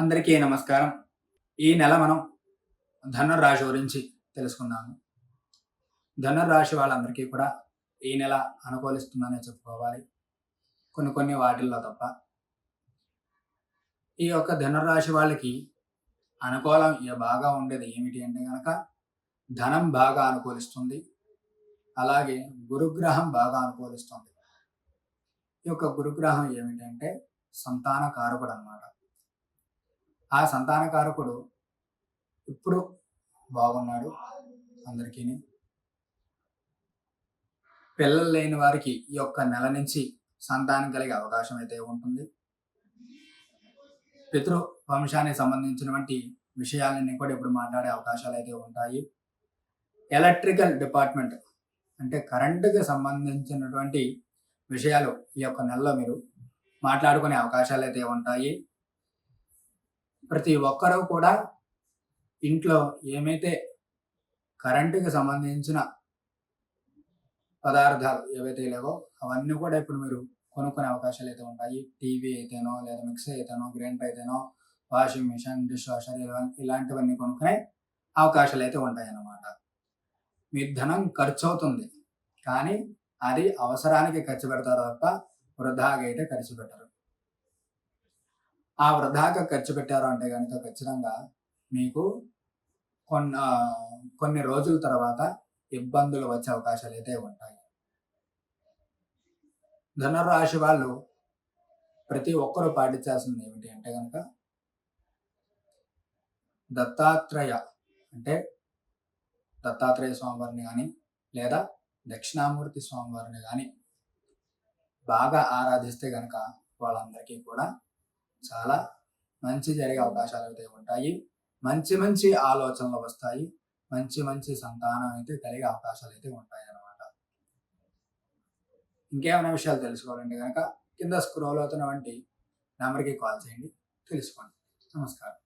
అందరికీ నమస్కారం. ఈ నెల మనం ధనుర్రాశి గురించి తెలుసుకుందాము. ధనుర్రాశి వాళ్ళందరికీ కూడా ఈ నెల అనుకూలిస్తుందనే చెప్పుకోవాలి. కొన్ని వాటిల్లో తప్ప. ఈ యొక్క ధనుర్రాశి వాళ్ళకి అనుకూలం బాగా ఉండేది ఏమిటి అంటే గనక ధనం బాగా అనుకూలిస్తుంది. అలాగే గురుగ్రహం బాగా అనుకూలిస్తుంది. ఈ యొక్క గురుగ్రహం ఏమిటంటే సంతాన కారకుడు అన్నమాట. ఆ సంతాన కారకుడు ఇప్పుడు బాగున్నాడు అందరికీని. పిల్లలు లేని వారికి ఈ యొక్క నెల నుంచి సంతానం కలిగే అవకాశం అయితే ఉంటుంది. పితృ వంశానికి సంబంధించినటువంటి విషయాలన్నీ కూడా ఇప్పుడు మాట్లాడే అవకాశాలు అయితే ఉంటాయి. ఎలక్ట్రికల్ డిపార్ట్మెంట్ అంటే కరెంటుకి సంబంధించినటువంటి విషయాలు ఈ యొక్క నెలలో మీరు మాట్లాడుకునే అవకాశాలు అయితే ఉంటాయి. ప్రతి ఒక్కరూ కూడా ఇంట్లో ఏమైతే కరెంటుకి సంబంధించిన పదార్థాలు ఏవైతే లేవో అవన్నీ కూడా ఇప్పుడు మీరు కొనుక్కునే అవకాశాలు అయితే ఉంటాయి. టీవీ అయితేనో, లేదా మిక్సీ అయితేనో, గ్రైండర్ అయితేనో, వాషింగ్ మిషన్, డిష్ వాషర్ ఇలాంటివన్నీ కొనుక్కునే అవకాశాలు అయితే ఉంటాయి అన్నమాట. మీ ధనం ఖర్చు అవుతుంది, కానీ అది అవసరానికి ఖర్చు పెడతారు తప్ప వృధాగా అయితే ఖర్చు పెట్టరు. ఆ వృధాగా ఖర్చు పెట్టారు అంటే కనుక ఖచ్చితంగా మీకు కొన్ని రోజుల తర్వాత ఇబ్బందులు వచ్చే అవకాశాలు అయితే ఉంటాయి. ధనురాశి వాళ్ళు ప్రతి ఒక్కరూ పాటించాల్సింది ఏమిటి అంటే కనుక దత్తాత్రేయ అంటే దత్తాత్రేయ స్వామివారిని కానీ లేదా దక్షిణామూర్తి స్వామివారిని కానీ బాగా ఆరాధిస్తే కనుక వాళ్ళందరికీ కూడా చాలా మంచి జరిగే అవకాశాలు అయితే ఉంటాయి. మంచి ఆలోచనలు వస్తాయి. మంచి సంతానం అయితే కలిగే అవకాశాలు అయితే ఉంటాయి అన్నమాట. ఇంకేమైనా విషయాలు తెలుసుకోవాలంటే కనుక కింద స్క్రోల్ అవుతున్నటువంటి నెంబర్కి కాల్ చేయండి, తెలుసుకోండి. నమస్కారం.